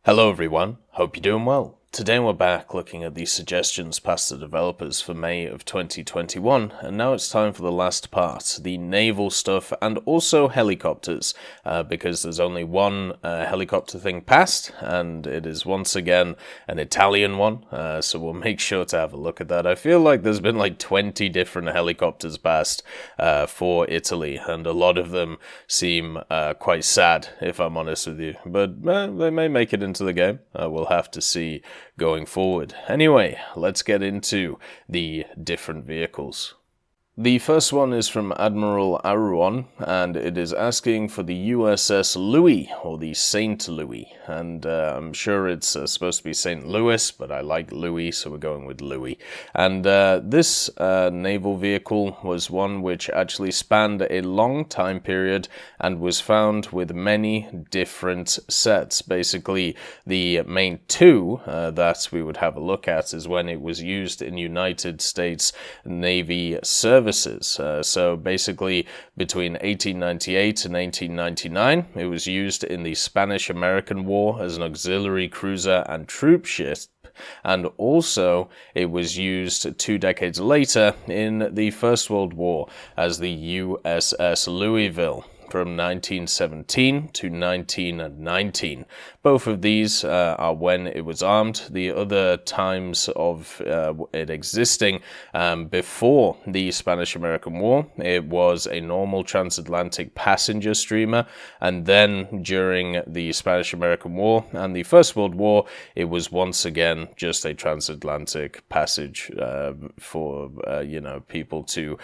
Hello everyone, hope you're doing well. Today we're back looking at the suggestions past the developers for May of 2021, and now it's time for the last part, the naval stuff and also helicopters, because there's only one helicopter thing passed, and it is once again an Italian one, so we'll make sure to have a look at that. I feel like there's been like 20 different helicopters passed for Italy, and a lot of them seem quite sad, if I'm honest with you, but they may make it into the game. We'll have to see going forward. Anyway, let's get into the different vehicles. The first one is from Admiral Aruon, and it is asking for the USS Louis, or the St. Louis, and I'm sure it's supposed to be St. Louis, but I like Louis, so we're going with Louis. And this naval vehicle was one which actually spanned a long time period and was found with many different sets. Basically, the main two that we would have a look at is when it was used in United States Navy services. So basically between 1898 and 1899 it was used in the Spanish-American War as an auxiliary cruiser and troop ship, and also it was used 2 decades later in the First World War as the USS Louisville from 1917 to 1919. Both of these are when it was armed. The other times of it existing before the Spanish-American War, it was a normal transatlantic passenger streamer, and then during the Spanish-American War and the First World War, it was once again just a transatlantic passage for people to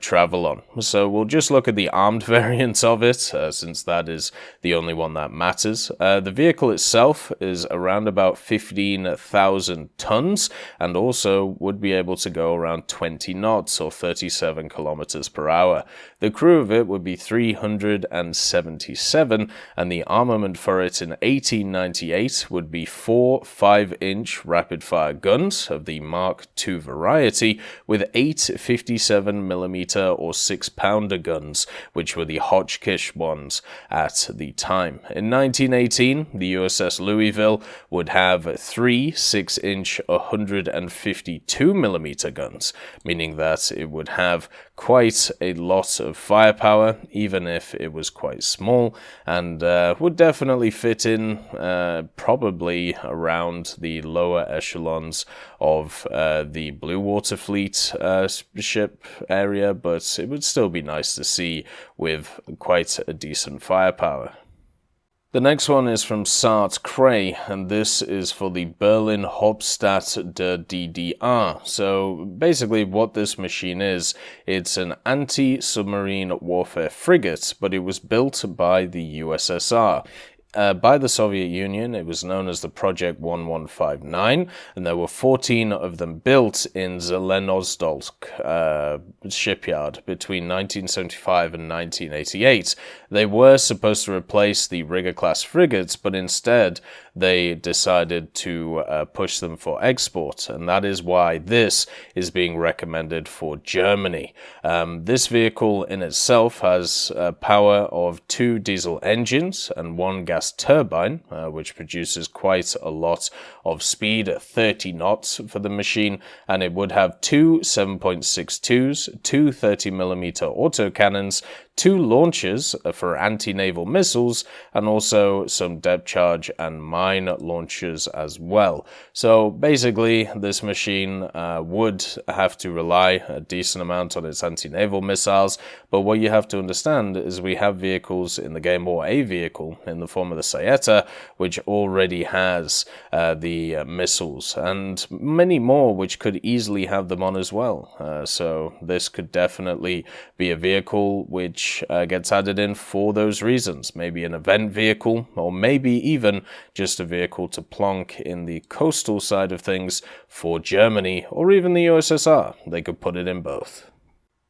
travel on. So we'll just look at the armed variants of it, since that is the only one that matters. The vehicle itself is around about 15,000 tons and also would be able to go around 20 knots or 37 kilometers per hour. The crew of it would be 377, and the armament for it in 1898 would be 4 5-inch rapid-fire guns of the Mark II variety with 8 57mm or 6-pounder guns, which were the Hotchkiss ones at the time. In 1918, the USS Louisville would have 3 6-inch 152mm guns, meaning that it would have quite a lot of firepower, even if it was quite small, and would definitely fit in probably around the lower echelons of the Blue Water Fleet ship area, but it would still be nice to see with quite a decent firepower. The next one is from Sart Cray, and this is for the Berlin Hauptstadt der DDR. So basically what this machine is, it's an anti-submarine warfare frigate, but it was built by the USSR. By the Soviet Union, it was known as the Project 1159, and there were 14 of them built in Zelenozdolsk shipyard between 1975 and 1988. They were supposed to replace the Rigger-class frigates, but instead they decided to push them for export, and that is why this is being recommended for Germany. This vehicle in itself has power of 2 diesel engines and 1 gas turbine, which produces quite a lot of speed at 30 knots for the machine, and it would have 2 7.62s, 2 30mm autocannons, 2 launchers for anti-naval missiles, and also some depth charge and mine launchers as well. So basically this machine would have to rely a decent amount on its anti-naval missiles, but what you have to understand is we have vehicles in the game, or a vehicle in the form of the Saeta, which already has the missiles, and many more which could easily have them on as well. So this could definitely be a vehicle which gets added in for those reasons. Maybe an event vehicle, or maybe even just a vehicle to plonk in the coastal side of things for Germany, or even the USSR. They could put it in both.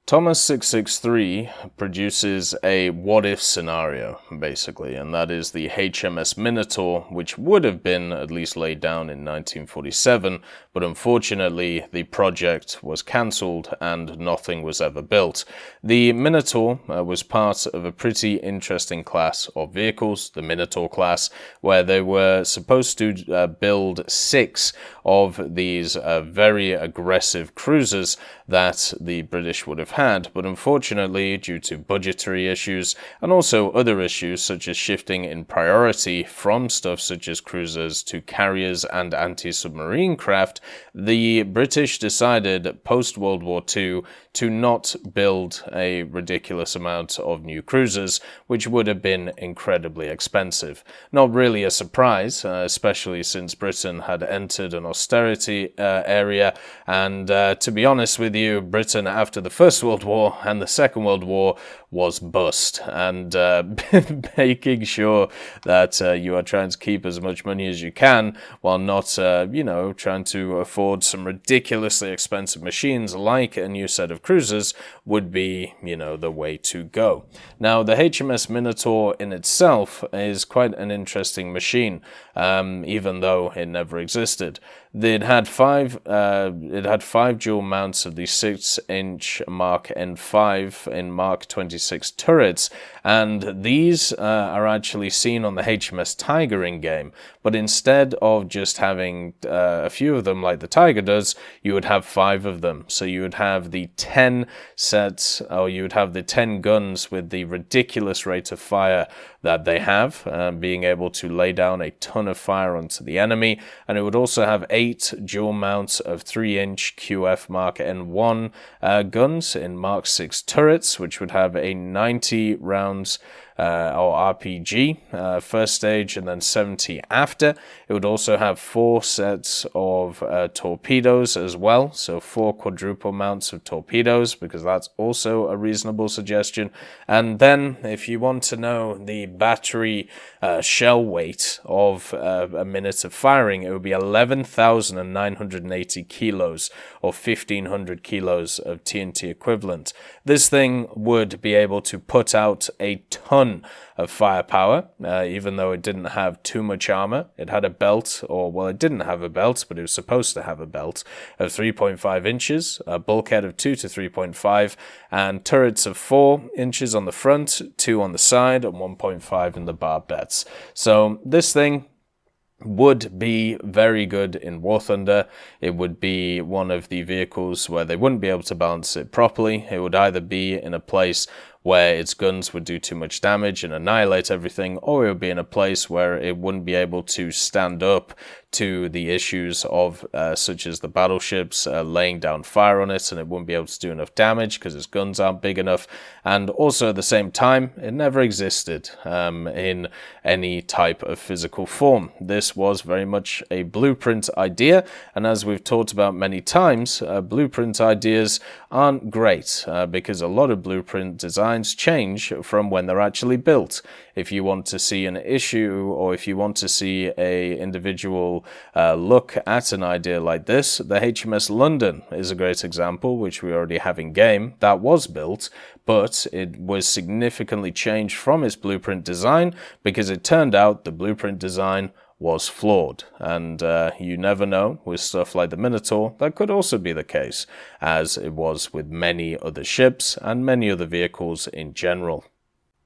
Thomas 663 produces a what-if scenario, basically, and that is the HMS Minotaur, which would have been at least laid down in 1947, but unfortunately the project was cancelled and nothing was ever built. The Minotaur was part of a pretty interesting class of vehicles, the Minotaur class, where they were supposed to build 6 of these very aggressive cruisers that the British would have had, but unfortunately, due to budgetary issues and also other issues such as shifting in priority from stuff such as cruisers to carriers and anti-submarine craft, the British decided post-World War II to not build a ridiculous amount of new cruisers, which would have been incredibly expensive. Not really a surprise, especially since Britain had entered an austerity area, and to be honest with you, Britain after the First World War and the Second World War was bust, and making sure that you are trying to keep as much money as you can while not, trying to afford some ridiculously expensive machines like a new set of cruisers would be, the way to go. Now, the HMS Minotaur in itself is quite an interesting machine, even though it never existed. It had five dual mounts of the 6-inch Mark N5 in Mark 26 turrets, and these are actually seen on the HMS Tiger in-game, but instead of just having a few of them like the Tiger does, you would have 5 of them. So you would have the 10 sets, or you would have the 10 guns with the ridiculous rate of fire that they have, being able to lay down a ton of fire onto the enemy, and it would also have 8 dual mounts of 3-inch QF Mark N1 guns in Mark 6 turrets, which would have a 90 rounds or RPG first stage and then 70 after. It would also have 4 sets of torpedoes as well, so 4 quadruple mounts of torpedoes, because that's also a reasonable suggestion. And then if you want to know the battery shell weight of a minute of firing, it would be 11,980 kilos or 1,500 kilos of TNT equivalent. This thing would be able to put out a ton of firepower, even though it didn't have too much armor. It had a belt, it didn't have a belt, but it was supposed to have a belt of 3.5 inches, a bulkhead of 2 to 3.5, and turrets of 4 inches on the front, 2 on the side, and 1.5 in the barbets. So this thing would be very good in War Thunder. It would be one of the vehicles where they wouldn't be able to balance it properly. It would either be in a place where its guns would do too much damage and annihilate everything, or it would be in a place where it wouldn't be able to stand up to the issues of such as the battleships laying down fire on it, and it wouldn't be able to do enough damage because its guns aren't big enough. And also at the same time, it never existed in any type of physical form. This was very much a blueprint idea, and as we've talked about many times, blueprint ideas aren't great because a lot of blueprint designs change from when they're actually built. If you want to see an issue, or if you want to see a individual look at an idea like this, the HMS London is a great example, which we already have in game. That was built, but it was significantly changed from its blueprint design because it turned out the blueprint design was flawed, and you never know, with stuff like the Minotaur, that could also be the case, as it was with many other ships and many other vehicles in general.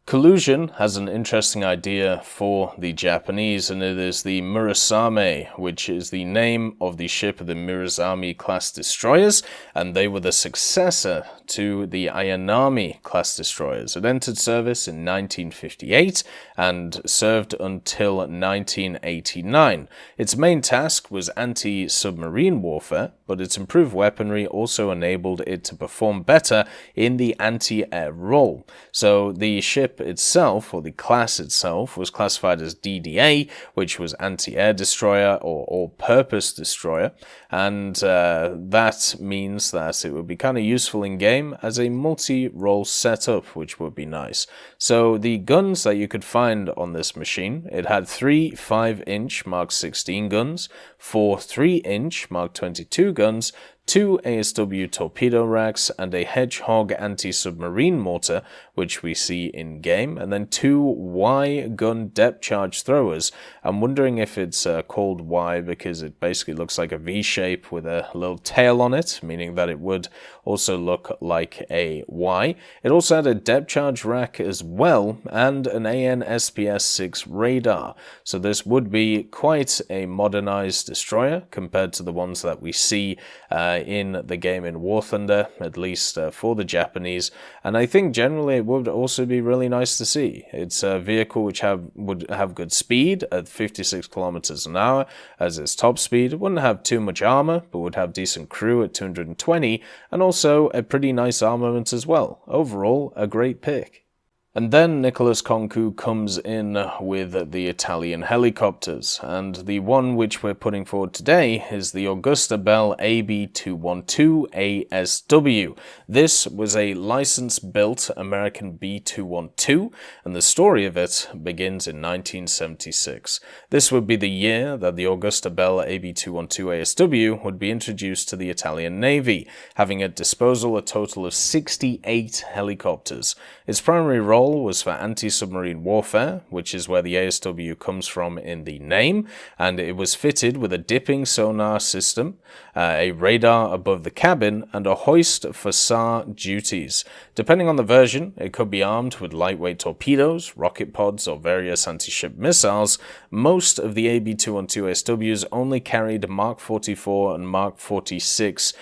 Collusion has an interesting idea for the Japanese, and it is the Murasame, which is the name of the ship of the Murasame class destroyers, and they were the successor to the Ayanami class destroyers. It entered service in 1958 and served until 1989. Its main task was anti-submarine warfare, but its improved weaponry also enabled it to perform better in the anti-air role. So the ship itself, or the class itself, was classified as DDA, which was anti-air destroyer or all-purpose destroyer, and that means that it would be kind of useful in game as a multi-role setup, which would be nice. So the guns that you could find on this machine, it had 3 5-inch Mark 16 guns, 4 3-inch Mark 22 guns, 2 ASW torpedo racks, and a Hedgehog anti-submarine mortar, which we see in-game, and then 2 Y gun depth charge throwers. I'm wondering if it's called Y because it basically looks like a V shape with a little tail on it, meaning that it would also look like a Y. It also had a depth charge rack as well, and an AN/SPS-6 radar. So this would be quite a modernized destroyer compared to the ones that we see in the game in War Thunder, at least for the Japanese. And I think generally it would also be really nice to see. It's a vehicle which would have good speed at 56 kilometers an hour as its top speed. It wouldn't have too much armor, but would have decent crew at 220, and also a pretty nice armament as well. Overall, a great pick. And then Nicholas Concu comes in with the Italian helicopters, and the one which we're putting forward today is the Agusta-Bell AB.212 ASW. This was a license-built American B-212, and the story of it begins in 1976. This would be the year that the Agusta-Bell AB.212 ASW would be introduced to the Italian Navy, having at disposal a total of 68 helicopters. Its primary role was for anti-submarine warfare, which is where the ASW comes from in the name, and it was fitted with a dipping sonar system, a radar above the cabin, and a hoist for SAR duties. Depending on the version, it could be armed with lightweight torpedoes, rocket pods, or various anti-ship missiles. Most of the AB.212 ASWs only carried Mark 44 and Mark 46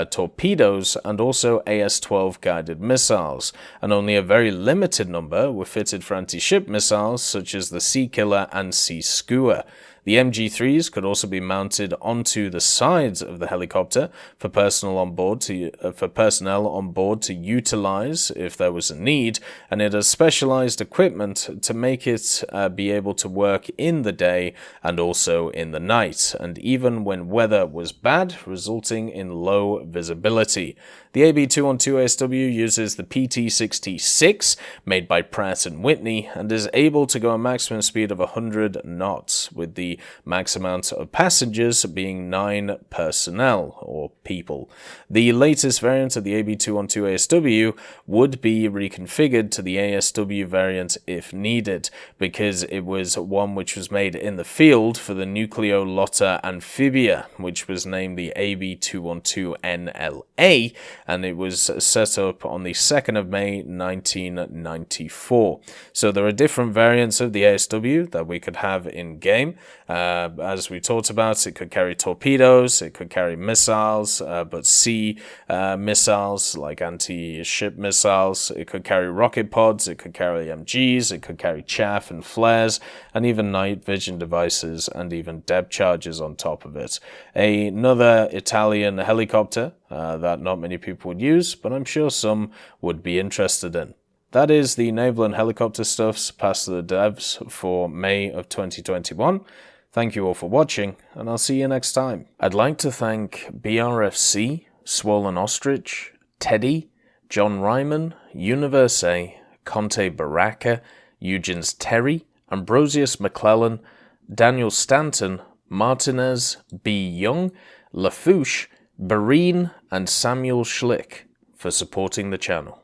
torpedoes, and also AS-12 guided missiles, and only a very limited number were fitted for anti-ship missiles such as the Sea Killer and Sea Skua. The MG3s could also be mounted onto the sides of the helicopter for personnel on board to utilize if there was a need, and it has specialized equipment to make it be able to work in the day and also in the night, and even when weather was bad, resulting in low visibility. The AB.212 ASW uses the PT-60-6 made by Pratt & Whitney and is able to go a maximum speed of 100 knots, with the max amount of passengers being 9 personnel or people. The latest variant of the AB.212 ASW would be reconfigured to the ASW variant if needed, because it was one which was made in the field for the Nucleolotta Amphibia, which was named the AB.212 NLA, and it was set up on the 2nd of May 1994. So there are different variants of the ASW that we could have in game. As we talked about, it could carry torpedoes, it could carry missiles, but sea missiles like anti-ship missiles, it could carry rocket pods, it could carry MGs, it could carry chaff and flares, and even night vision devices, and even depth charges on top of it. Another Italian helicopter that not many people would use, but I'm sure some would be interested in. That is the naval and helicopter stuffs passed to the devs for May of 2021. Thank you all for watching, and I'll see you next time. I'd like to thank BRFC, Swollen Ostrich, Teddy, John Ryman, Universe, Conte Baraka, Eugens Terry, Ambrosius McClellan, Daniel Stanton, Martinez, B. Young, Lafouche, Barine, and Samuel Schlick for supporting the channel.